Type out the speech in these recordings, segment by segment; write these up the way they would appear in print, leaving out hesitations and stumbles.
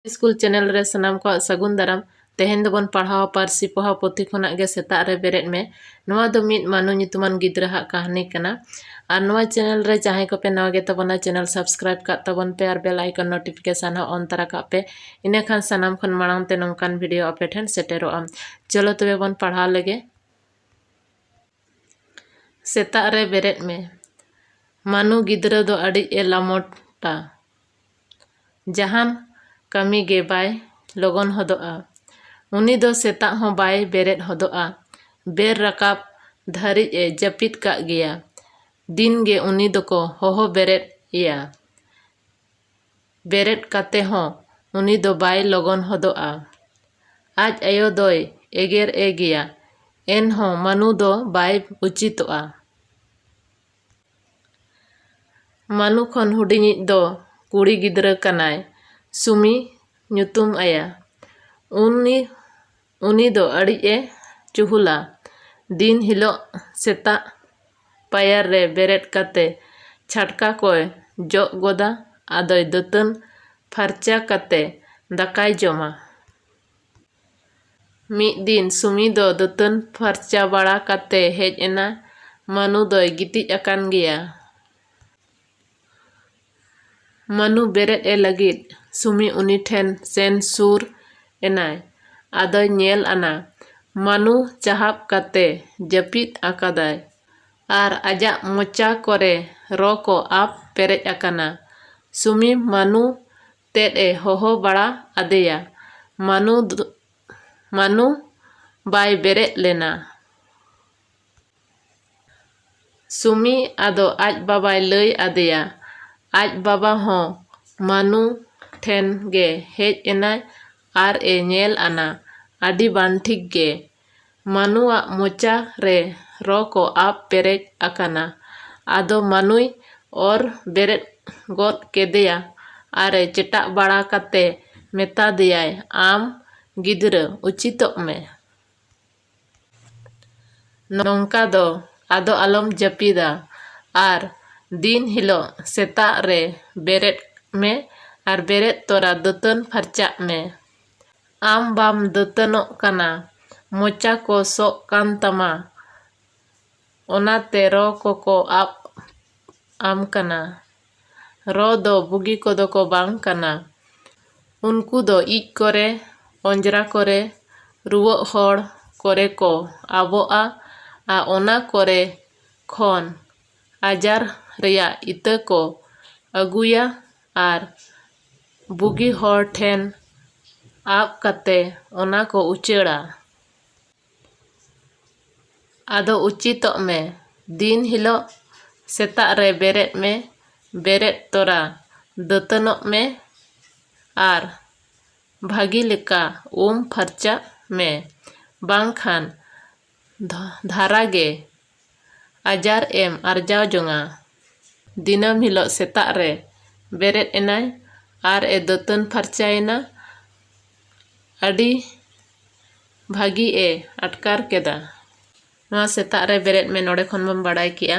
School channel रे सनाम को सगुन दाराम तेहेन दोबन पढ़ाओ पारसी पोहा पोथी खोना गे सेता रे बेरेद में नोआ दो मिद मानु nyutuman गिद्रा हा कहानी कना और नोआ चैनल रे जहां को पे नवा गे तबना चैनल सब्सक्राइब का तबन पे और बेल आइकन नोटिफिकेशन हो ऑन तरा का पे इने खान सनाम खन मांग ते नोंकान वीडियो आपे ठेन सेटेरो आम चलो तबे बन पढ़ा लगे। सेता रे बेरेद में मानु गिद्रा दो अड़ी ए लामोटा जहान कमी गे बाय लगन हदोआ उनी दो सेता हो बाय बेरेद हदोआ बेर रकाब धरी ए जपित का गया दिन गे उनी दो को होहो बेरेद या बेरेद काते हो उनी दो बाय लगन हदोआ आज आयो दोय एगेर ए गया एन हो मनु दो बाय उचितोआ मनु खन हुडिनी दो कुड़ी गिद्रा कनाय सुमी nyutum आया उनी दो अड़ी ए चुहुला दिन हिलो सेता पायर रे बेरेद काते छटका कोय जो गोदा आदोय दतन फरचा काते दाकाय जमा मिद दिन सुमी दो दतन फरचा बड़ा काते हेज एना मनु दोय गितिज अकान गया मनु बेरेद ए लगित सुमी उनी ठेन सेन सुर एनाय आदोय नेल आना मनु चाहब काते जपित आकादाय आर आजा मोचा करे रो को आप पेरेज अकाना सुमी मनु तेद ए होहो बड़ा आदेया मनु बाय बेरेद लेना सुमी आदो आज बाबाय लय आदेया आज बाबा हो मनु ठेन गे हेज एनाय आर ए नेल आना आदि बान ठीक गे मनुआ मोचा रे रो को आप पेरेज अकाना आदो मनुई और बेरेद गोद केदेया आरे चेटा बड़ा काते मेता दियाय आम गिद्रा उचितों में नोंका दो आदो आलम जपीदा आर दिन हिलो सेता रे बेरेद में और बेरेद तोरा दतन फरचा में आम बाम दतनो कना मोचा को सो कान तमा ओना ते रो को आप आम कना रो दो बुगी को दो को बांग कना उनको दो इज करे अंजरा करे रुवो होड़ करे को आबोआ आ ओना करे खन आजार रिया इता को अगुया आर बुगी होड़ ठेन आप कते ओना को उचेड़ा आदो उचितों में दिन हिलो सेता रे बेरेद में बेरेद तोरा दतनो में आर भागी लेका फरचा में बांग खान धारा गे आजार एम आरजाव जोंगा दिनम हिलो सेता रे बेरेद एनाय आर ए दतन फरचायना अड़ी भागी ए अटकार केदा नोआ सेता रे बेरेद में नोडे खन बम बड़ाय किया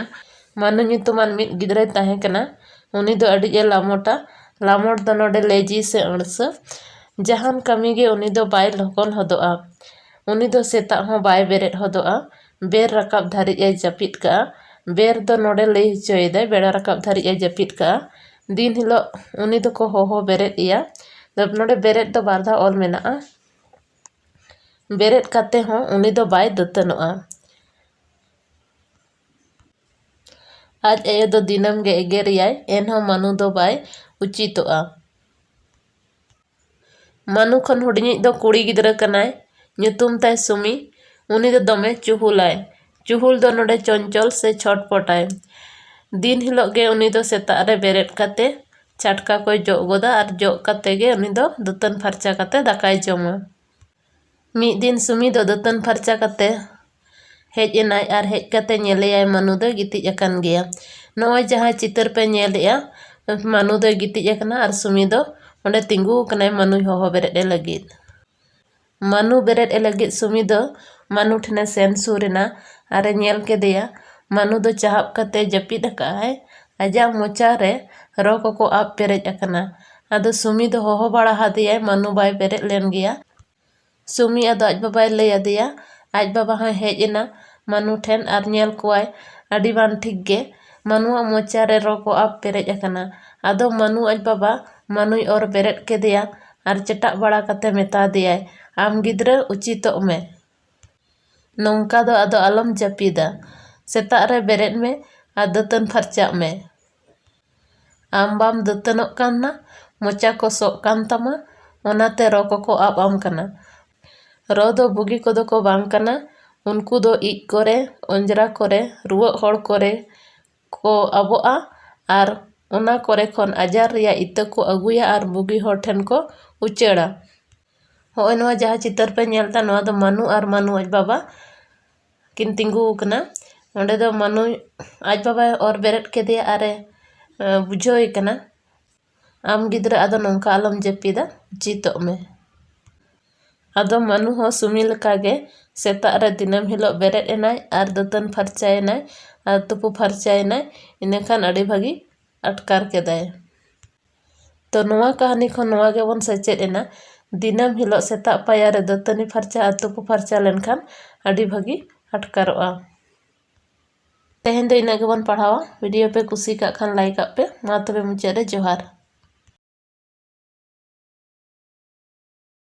मनु nyutuman मिद गिद्राय ताहे कना उनी दो अड़ी ए लामोट दो नोडे लेजी से अणस जहान कमी गे उनी दो बाय लहकन हदोआ उनी दो सेता हो बाय बेरेद हदोआ बेर रकाब धारी ए जपित का बेर दो नोडे ले चोयदे बेड़ा रकाब धारी ए जपित का दिन हिलो उनी दो को होहो बेरेद इया जब नोडे बेरेद दो बारधा ऑल मेना बेरेद काते हो उनी दो बाय दतनोआ आज ए दो दिनम गे एगेरियाय एन हो मनु दो बाय उचितोआ मनु खन हुडिनी दो कुड़ी गिद्रा कनाय nyutum ताय सुमी उनी दो दमे चुहुलाय चुहुल दो नोडे चंचल से छटपटाय दिन हिलो गे उनी दो सेता रे बेरेद काते छटका कोई जो गोदा और जो काते गे उनी दो दतन फरचा काते दाकाय जमा मिद दिन सुमी दो दतन फरचा काते हेज एनाय आर हेज काते नेलेयाय मनु दो गितिज अकान गया नोय जहां चितर पे नेलेया मनु दो गितिज अकाना और सुमी दो ओंडे तिंगु कनाय मनु होहो बेरेद ए लगित मनु बेरेद ए लगित सुमी दो मनु ठने सेन सुरेना आरे नेल केदेया मनु दो चाहब काते जपिद अकाय आजा मोचा रे रो को आप पेरेज अकाना ᱟᱫᱚ ᱥᱩᱢᱤ ᱫᱚ ᱦᱚᱦᱚ ᱵᱟᱲᱟ ᱦᱟᱫᱮᱭᱟᱭ, ᱢᱟᱱᱩ ᱵᱟᱭ ᱵᱮᱨᱮᱫ ᱞᱮᱱ ᱜᱮᱭᱟ᱾ ᱥᱩᱢᱤ ᱟᱫᱚ ᱟᱡ ᱵᱟᱵᱟᱭ ᱞᱟᱹᱭ ᱟᱫᱮᱭᱟ᱾ ᱟᱡ ᱵᱟᱵᱟ ᱦᱚᱸᱭ ᱦᱮᱡ ᱮᱱᱟ ᱢᱟᱱᱩ ᱴᱷᱮᱱ ᱟᱨ ᱧᱮᱞ ᱠᱚᱣᱟᱭ ᱟᱹᱰᱤ ᱵᱟᱝ ᱴᱷᱤᱠ ᱜᱮ ᱢᱟᱱᱩᱣᱟᱜ ᱢᱚᱪᱟᱨᱮ ᱨᱚ ᱠᱚ ᱟᱵ ᱯᱮᱨᱮᱡ ᱟᱠᱟᱱᱟ᱾ ᱟᱫᱚ ᱢᱟᱱᱩ ᱟᱡ ᱵᱟᱵᱟ ᱢᱟᱱᱩᱭ ᱚᱨ ᱵᱮᱨᱮᱫ ᱠᱮᱫᱮᱭᱟ ᱟᱨ ᱪᱮᱴᱟᱜ ᱵᱟᱲᱟ ᱠᱟᱛᱮ ᱢᱮᱛᱟ ᱫᱮᱭᱟᱭ, ᱟᱢ ᱜᱤᱫᱽᱨᱟᱹ ᱩᱪᱤᱛᱚᱜ ᱢᱮ᱾ ᱱᱚᱝᱠᱟ ᱫᱚ ᱟᱫᱚ ᱟᱞᱚᱢ ᱡᱟᱹᱯᱤᱫᱟ᱾ ᱥᱮᱛᱟᱜ ᱨᱮ ᱵᱮᱨᱮᱫ ᱢᱮ ᱟᱨ ᱫᱟᱹᱛᱟᱹᱱ ᱯᱷᱟᱨᱪᱟᱜ ᱢᱮ᱾ ᱟᱢ ᱵᱟᱢ ᱫᱟᱹᱛᱟᱹᱱᱚᱜ ᱠᱟᱱᱟ, ᱢᱚᱪᱟ ᱠᱚ ᱥᱚᱜ ᱠᱟᱱ ᱛᱟᱢᱟ, ᱚᱱᱟᱛᱮ ᱨᱚ ᱠᱚᱠᱚ ᱟᱵ ᱟᱢ ᱠᱟᱱᱟ᱾ ᱨᱚ ᱫᱚ ᱵᱩᱜᱤ ᱠᱚᱫᱚ ᱠᱚ ᱵᱟᱝ ᱠᱟᱱᱟ᱾ ᱩᱱᱠᱩ ᱫᱚ ᱤᱡ ᱠᱚᱨᱮ, ᱚᱸᱡᱽᱨᱟ ᱠᱚᱨᱮ, ᱨᱩᱣᱟᱹᱜ ᱦᱚᱲ ᱠᱚᱨᱮ ᱠᱚ ᱟᱵᱚᱜᱼᱟ ᱟᱨ ᱚᱱᱟ ᱠᱚᱨᱮ ᱠᱷᱚᱱ ᱟᱡᱟᱨ ᱨᱮᱭᱟᱜ ᱤᱛᱟᱹ ᱠᱚ ᱟᱹᱜᱩᱭᱟ ᱟᱨ ᱵᱩᱜᱤ ᱦᱚᱲ ᱴᱷᱮᱱ ᱠᱚ ᱩᱪᱟᱹᱲᱟ᱾ ᱦᱚᱸᱜᱼᱚᱭ ᱱᱚᱣᱟ ᱡᱟᱦᱟᱸ ᱪᱤᱛᱟᱹᱨ ᱯᱮ ᱧᱮᱞᱫᱟ, ᱱᱚᱣᱟ ᱫᱚ ᱢᱟᱱᱩ ᱟᱨ ᱢᱟᱱᱩ ᱟᱡ ᱵᱟᱵᱟ ᱠᱤᱱ ᱛᱤᱸᱜᱩ ᱟᱠᱟᱱᱟ᱾ ᱚᱸᱰᱮ ᱫᱚ ᱢᱟᱱᱩ ᱟᱡ ᱵᱟᱵᱟᱭ ᱚᱨ ᱵᱮᱨᱮᱫ ᱠᱮᱫᱮᱭᱟ ᱟᱨᱮ ᱵᱩᱡᱷᱟᱹᱣᱮ ᱠᱟᱱᱟ, ᱟᱢ ᱜᱤᱫᱽᱨᱟᱹ ᱟᱫᱚ ᱱᱚᱝᱠᱟ ᱟᱞᱚᱢ ᱡᱟᱹᱯᱤᱫᱟ, ᱩᱪᱤᱛᱚᱜ ᱢᱮ᱾ ᱟᱫᱚ ᱢᱟᱱᱩ ᱦᱚᱸ ᱥᱩᱢᱤ ᱞᱮᱠᱟᱜᱮ ᱥᱮᱛᱟᱜ ᱨᱮ ᱫᱤᱱᱟᱹᱢ ᱦᱤᱞᱳᱜ ᱵᱮᱨᱮᱫ ᱮᱱᱟᱭ ᱟᱨ ᱫᱟᱹᱛᱟᱹᱱ ᱯᱷᱟᱨᱪᱟᱭᱮᱱᱟᱭ ᱟᱨ ᱛᱩᱯᱩ ᱯᱷᱟᱨᱪᱟᱭᱮᱱᱟᱭ, ᱤᱱᱟᱹᱠᱷᱟᱱ ᱟᱹᱰᱤ ᱵᱷᱟᱹᱜᱤ ᱟᱴᱠᱟᱨ ᱠᱮᱫᱟᱭ᱾ ᱛᱚ ᱱᱚᱣᱟ ᱠᱟᱹᱦᱱᱤ ᱠᱷᱚᱱ ᱱᱚᱣᱟ ᱜᱮᱵᱚᱱ ᱥᱮᱪᱮᱫ ᱮᱱᱟ, ᱫᱤᱱᱟᱹᱢ ᱦᱤᱞᱳᱜ ᱥᱮᱛᱟᱜ ᱯᱟᱭᱟᱨ ᱨᱮ ᱫᱟᱹᱛᱟᱹᱱᱤ ᱯᱷᱟᱨᱪᱟ ᱟᱨ ᱛᱩᱯᱩ ᱯᱷᱟᱨᱪᱟ ᱞᱮᱱᱠᱷᱟᱱ ᱟᱹᱰᱤ ᱵᱷᱟᱹᱜᱤ ᱟᱴᱠᱟᱨᱚᱜᱼᱟ᱾ ᱛᱮᱦᱮᱧ ᱫᱚ ᱤᱱᱟᱹᱜ ᱜᱮᱵᱚᱱ ᱯᱟᱲᱦᱟᱣᱟ᱾ ᱵᱷᱤᱰᱤᱭᱳ ᱯᱮ ᱠᱩᱥᱤ ᱠᱟᱜ ᱠᱷᱟᱱ ᱞᱟᱭᱤᱠ ᱟᱜ ᱯᱮ᱾ ᱢᱟ ᱛᱚᱵᱮ ᱢᱩᱪᱟᱹᱫ ᱨᱮ ᱡᱚᱦᱟᱨ।